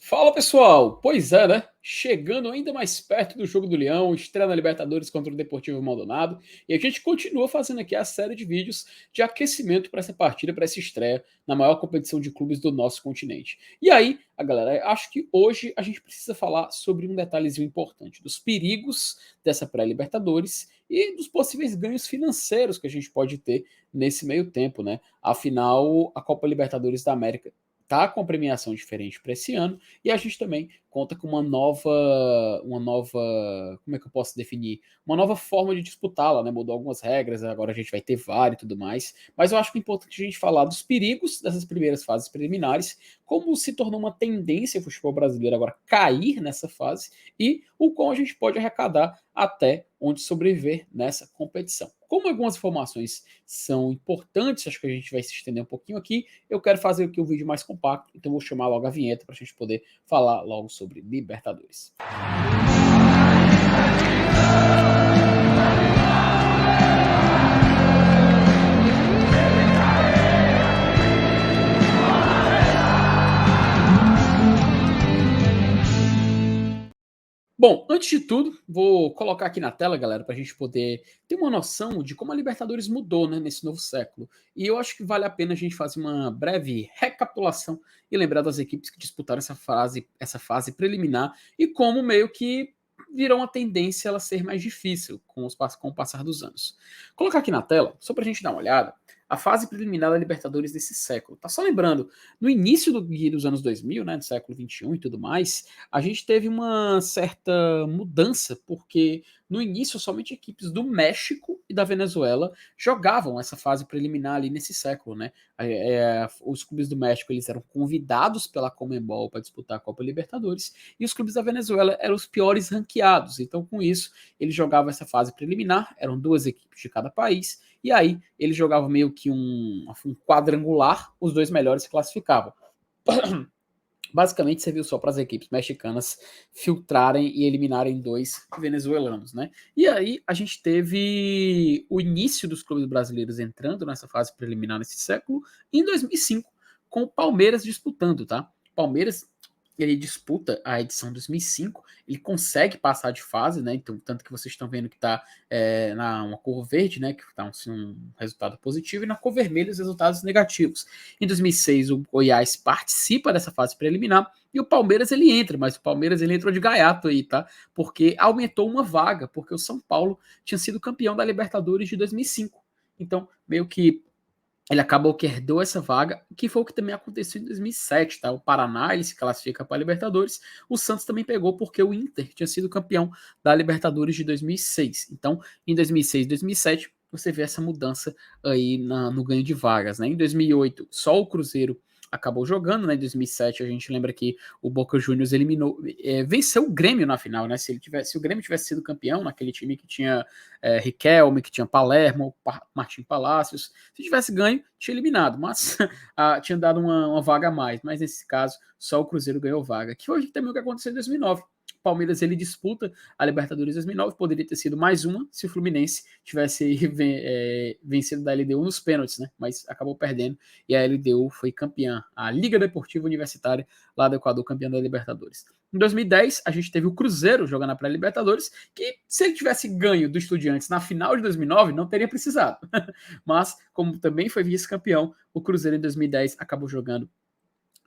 Fala pessoal, pois é, né? Chegando ainda mais perto do Jogo do Leão, estreia na Libertadores contra o Deportivo Maldonado, e a gente continua fazendo aqui a série de vídeos de aquecimento para essa partida, para essa estreia na maior competição de clubes do nosso continente. E aí, a galera, acho que hoje a gente precisa falar sobre um detalhezinho importante, dos perigos dessa pré-Libertadores e dos possíveis ganhos financeiros que a gente pode ter nesse meio tempo, né? Afinal, a Copa Libertadores da América tá com premiação diferente para esse ano e a gente também conta com como é que eu posso definir? Uma nova forma de disputá-la, né? Mudou algumas regras, agora a gente vai ter VAR e tudo mais. Mas eu acho que é importante a gente falar dos perigos dessas primeiras fases preliminares, como se tornou uma tendência o futebol brasileiro agora cair nessa fase e o qual a gente pode arrecadar até onde sobreviver nessa competição. Como algumas informações são importantes, acho que a gente vai se estender um pouquinho aqui, eu quero fazer aqui um vídeo mais compacto, então vou chamar logo a vinheta para a gente poder falar logo sobre Libertadores. Bom, antes de tudo, vou colocar aqui na tela, galera, para a gente poder ter uma noção de como a Libertadores mudou, né, nesse novo século. E eu acho que vale a pena a gente fazer uma breve recapitulação e lembrar das equipes que disputaram essa fase preliminar e como meio que virou uma tendência ela ser mais difícil com o passar dos anos. Vou colocar aqui na tela, só para a gente dar uma olhada, a fase preliminar da Libertadores desse século. Tá só lembrando, no início dos anos 2000, né, do século 21 e tudo mais, a gente teve uma certa mudança, porque no início somente equipes do México e da Venezuela jogavam essa fase preliminar ali nesse século, né? Os clubes do México eles eram convidados pela Conmebol para disputar a Copa Libertadores e os clubes da Venezuela eram os piores ranqueados. Então, com isso, eles jogavam essa fase preliminar, eram duas equipes de cada país, e aí eles jogavam meio que um quadrangular, os dois melhores se classificavam. Basicamente serviu só para as equipes mexicanas filtrarem e eliminarem dois venezuelanos, né? E aí a gente teve o início dos clubes brasileiros entrando nessa fase preliminar nesse século em 2005, com o Palmeiras disputando, tá? Palmeiras ele disputa a edição 2005, ele consegue passar de fase, né? Então, tanto que vocês estão vendo que está na uma cor verde, né? Que está assim, um resultado positivo, e na cor vermelha os resultados negativos. Em 2006, o Goiás participa dessa fase preliminar e o Palmeiras ele entra, mas o Palmeiras ele entrou de gaiato aí, tá? Porque aumentou uma vaga, porque o São Paulo tinha sido campeão da Libertadores de 2005. Então, meio que ele acabou que herdou essa vaga, que foi o que também aconteceu em 2007, tá? O Paraná, ele se classifica para a Libertadores, o Santos também pegou porque o Inter tinha sido campeão da Libertadores de 2006. Então, em 2006 e 2007, você vê essa mudança aí no ganho de vagas, né? Em 2008, só o Cruzeiro acabou jogando, né? Em 2007, a gente lembra que o Boca Juniors venceu o Grêmio na final, né? Se o Grêmio tivesse sido campeão naquele time que tinha Riquelme, que tinha Palermo, Martim Palácios, se tivesse ganho, tinha eliminado, mas tinha dado uma vaga a mais. Mas nesse caso, só o Cruzeiro ganhou vaga. Que foi também o que aconteceu em 2009. O Palmeiras ele disputa a Libertadores 2009, poderia ter sido mais uma se o Fluminense tivesse vencido da LDU nos pênaltis, né? Mas acabou perdendo e a LDU foi campeã, a Liga Deportiva Universitária lá do Equador, campeã da Libertadores. Em 2010, a gente teve o Cruzeiro jogando a pré-Libertadores, que se ele tivesse ganho do Estudiantes na final de 2009, não teria precisado. Mas, como também foi vice-campeão, o Cruzeiro em 2010 acabou jogando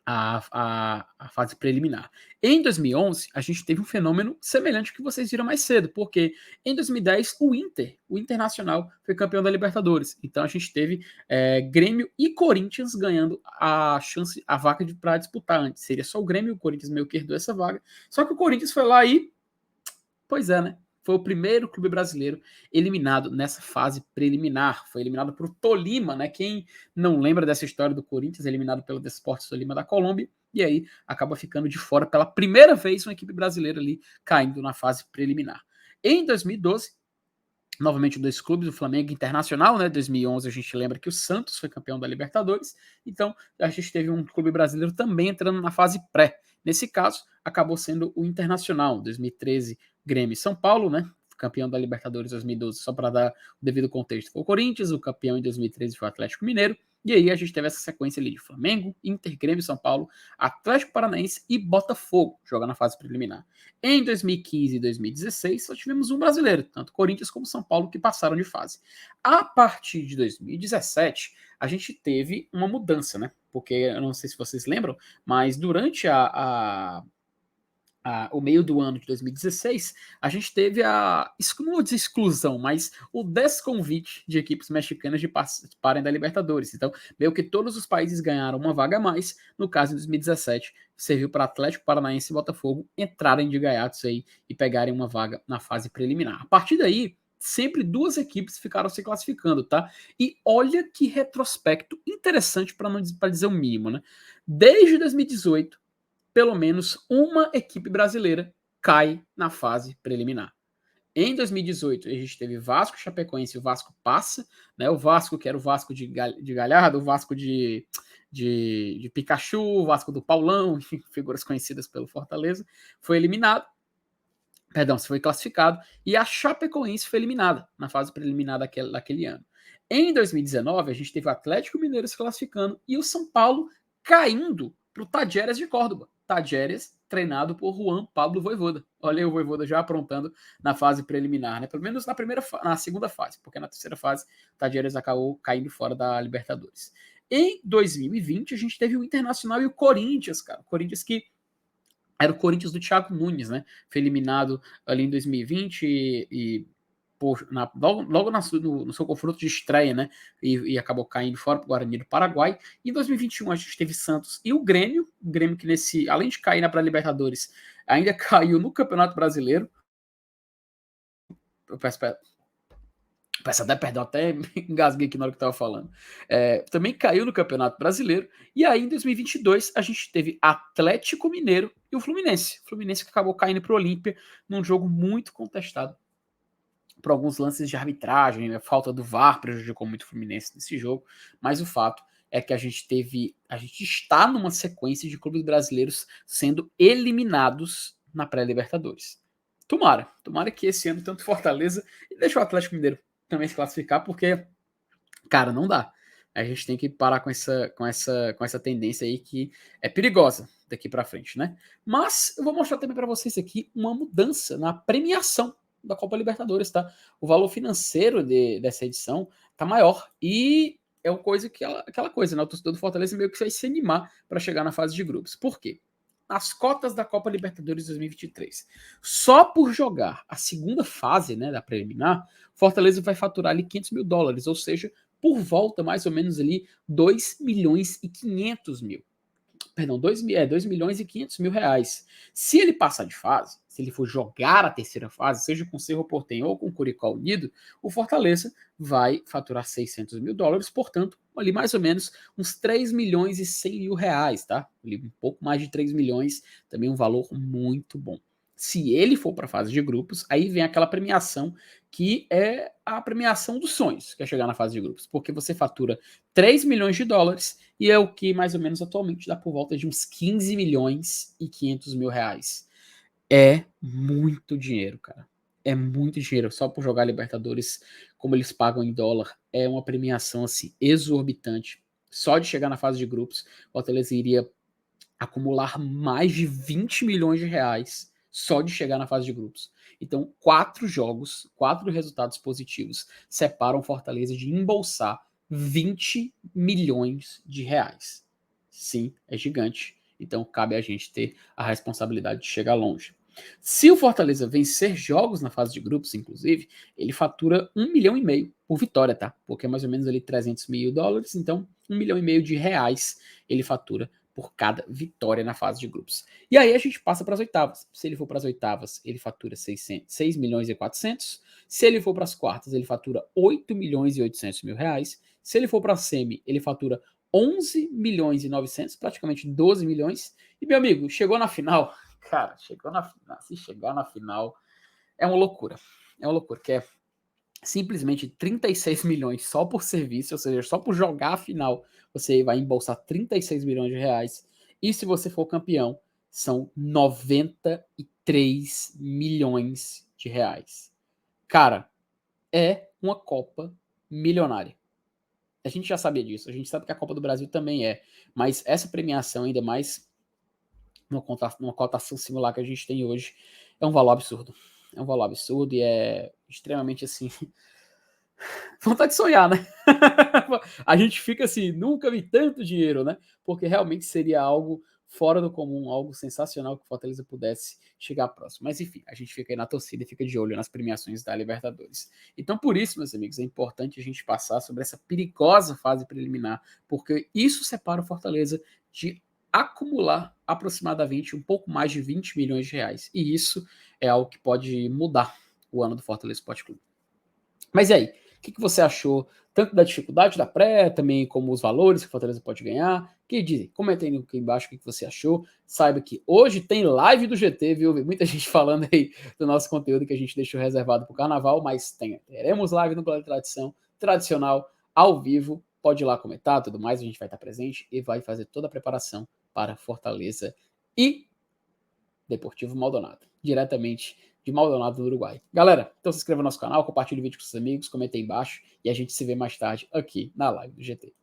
a fase preliminar. Em 2011, a gente teve um fenômeno semelhante ao que vocês viram mais cedo, porque em 2010 o Internacional, foi campeão da Libertadores. Então a gente teve Grêmio e Corinthians ganhando a vaga para disputar antes. Seria só o Grêmio, o Corinthians meio que herdou essa vaga. Só que o Corinthians foi lá e pois é, né? Foi o primeiro clube brasileiro eliminado nessa fase preliminar. Foi eliminado por Tolima, né? Quem não lembra dessa história do Corinthians, eliminado pelo Desportes Tolima da Colômbia, e aí acaba ficando de fora pela primeira vez uma equipe brasileira ali caindo na fase preliminar. Em 2012, novamente dois clubes, o Flamengo e Internacional, né? 2011 a gente lembra que o Santos foi campeão da Libertadores, então a gente teve um clube brasileiro também entrando na fase pré. Nesse caso, acabou sendo o Internacional, 2013 Grêmio e São Paulo, né? campeão da Libertadores 2012, só para dar o devido contexto, foi o Corinthians, o campeão em 2013 foi o Atlético Mineiro, e aí a gente teve essa sequência ali de Flamengo, Inter, Grêmio, São Paulo, Atlético Paranaense e Botafogo, jogando na fase preliminar. Em 2015 e 2016, só tivemos um brasileiro, tanto Corinthians como São Paulo, que passaram de fase. A partir de 2017, a gente teve uma mudança, né? Porque eu não sei se vocês lembram, mas durante o meio do ano de 2016, a gente teve não vou dizer exclusão, mas o desconvite de equipes mexicanas de participarem da Libertadores. Então, meio que todos os países ganharam uma vaga a mais. No caso, em 2017, serviu para Atlético Paranaense e Botafogo entrarem de gaiatos aí e pegarem uma vaga na fase preliminar. A partir daí, sempre duas equipes ficaram se classificando, tá? E olha que retrospecto interessante para dizer o mínimo, né? Desde 2018, pelo menos uma equipe brasileira cai na fase preliminar. Em 2018, a gente teve Vasco, Chapecoense, o Vasco passa, né? O Vasco, que era o Vasco de Galhardo, o Vasco de Pikachu, o Vasco do Paulão, enfim, figuras conhecidas pelo Fortaleza, foi eliminado. Perdão, foi classificado, e a Chapecoense foi eliminada na fase preliminar daquele ano. Em 2019, a gente teve o Atlético Mineiro se classificando e o São Paulo caindo para o Tajeres de Córdoba. Tajeres, treinado por Juan Pablo Vojvoda. Olha aí o Vojvoda já aprontando na fase preliminar, né? Pelo menos na segunda fase, porque na terceira fase o Tajeres acabou caindo fora da Libertadores. Em 2020, a gente teve o Internacional e o Corinthians, cara. O Corinthians que era o Corinthians do Thiago Nunes, né? Foi eliminado ali em 2020 logo no seu confronto de estreia, né? E acabou caindo fora para o Guarani do Paraguai. E em 2021 a gente teve Santos e o Grêmio que além de cair na pré-Libertadores, ainda caiu no Campeonato Brasileiro. Eu peço até perdão, até engasguei aqui na hora que estava falando. Também caiu no Campeonato Brasileiro. E aí, em 2022, a gente teve Atlético Mineiro e o Fluminense. O Fluminense que acabou caindo para o Olímpia num jogo muito contestado por alguns lances de arbitragem. A falta do VAR prejudicou muito o Fluminense nesse jogo. Mas o fato é que a gente está numa sequência de clubes brasileiros sendo eliminados na pré-Libertadores. Tomara que esse ano tanto Fortaleza e deixa o Atlético Mineiro também se classificar, porque, cara, não dá. A gente tem que parar com essa tendência aí que é perigosa daqui para frente, né? Mas eu vou mostrar também para vocês aqui uma mudança na premiação da Copa Libertadores, tá? O valor financeiro dessa edição tá maior e é uma coisa aquela coisa, né? O torcedor do Fortaleza meio que vai se animar para chegar na fase de grupos. Por quê? As cotas da Copa Libertadores 2023. Só por jogar a segunda fase, né, da preliminar, Fortaleza vai faturar ali US$500 mil, ou seja, por volta mais ou menos ali 2 milhões e 500 mil. Perdão, 2 milhões e 500 mil reais. Se ele passar de fase, se ele for jogar a terceira fase, seja com o Cerro Porteño ou com o Curicó Unido, o Fortaleza vai faturar US$600 mil, portanto, ali mais ou menos uns 3 milhões e 100 mil reais, tá? Ali um pouco mais de 3 milhões, também um valor muito bom. Se ele for para a fase de grupos, aí vem aquela premiação que é a premiação dos sonhos, que é chegar na fase de grupos, porque você fatura 3 milhões de dólares e é o que mais ou menos atualmente dá por volta de uns 15 milhões e 500 mil reais. É muito dinheiro, cara. É muito dinheiro. Só por jogar Libertadores, como eles pagam em dólar, é uma premiação assim exorbitante. Só de chegar na fase de grupos, o Fortaleza iria acumular mais de 20 milhões de reais só de chegar na fase de grupos. Então, 4 jogos, 4 resultados positivos separam Fortaleza de embolsar 20 milhões de reais. Sim, é gigante. Então, cabe a gente ter a responsabilidade de chegar longe. Se o Fortaleza vencer jogos na fase de grupos, inclusive, ele fatura 1,5 milhão por vitória, tá? Porque é mais ou menos ali 300 mil dólares, então 1,5 milhão de reais ele fatura por cada vitória na fase de grupos. E aí a gente passa para as oitavas. Se ele for para as oitavas, ele fatura 6 milhões e 400. Se ele for para as quartas, ele fatura 8 milhões e 800 mil reais. Se ele for para a semi, ele fatura 11 milhões e 900, praticamente 12 milhões. E, meu amigo, chegou na final. Cara, se chegar na final, é uma loucura. É uma loucura, que é simplesmente 36 milhões só por serviço, ou seja, só por jogar a final, você vai embolsar 36 milhões de reais. E se você for campeão, são 93 milhões de reais. Cara, é uma Copa milionária. A gente já sabia disso, a gente sabe que a Copa do Brasil também é, mas essa premiação, ainda mais numa cotação similar que a gente tem hoje, é um valor absurdo. É um valor absurdo e é extremamente assim. Vontade de sonhar, né? A gente fica assim, nunca vi tanto dinheiro, né? Porque realmente seria algo fora do comum, algo sensacional que o Fortaleza pudesse chegar próximo. Mas enfim, a gente fica aí na torcida e fica de olho nas premiações da Libertadores. Então, por isso, meus amigos, é importante a gente passar sobre essa perigosa fase preliminar, porque isso separa o Fortaleza de acumular aproximadamente um pouco mais de 20 milhões de reais. E isso é algo que pode mudar o ano do Fortaleza Esporte Clube. Mas e aí? O que você achou tanto da dificuldade da pré, também como os valores que o Fortaleza pode ganhar? Que dizem? Comenta aí aqui embaixo o que você achou. Saiba que hoje tem live do GT, viu? Muita gente falando aí do nosso conteúdo que a gente deixou reservado para o Carnaval, mas teremos live no Planeta Tradição, tradicional, ao vivo. Pode ir lá comentar, tudo mais, a gente vai estar presente e vai fazer toda a preparação para Fortaleza e Deportivo Maldonado, diretamente de Maldonado, no Uruguai. Galera, então se inscreva no nosso canal, compartilhe o vídeo com seus amigos, comente aí embaixo e a gente se vê mais tarde aqui na live do GT.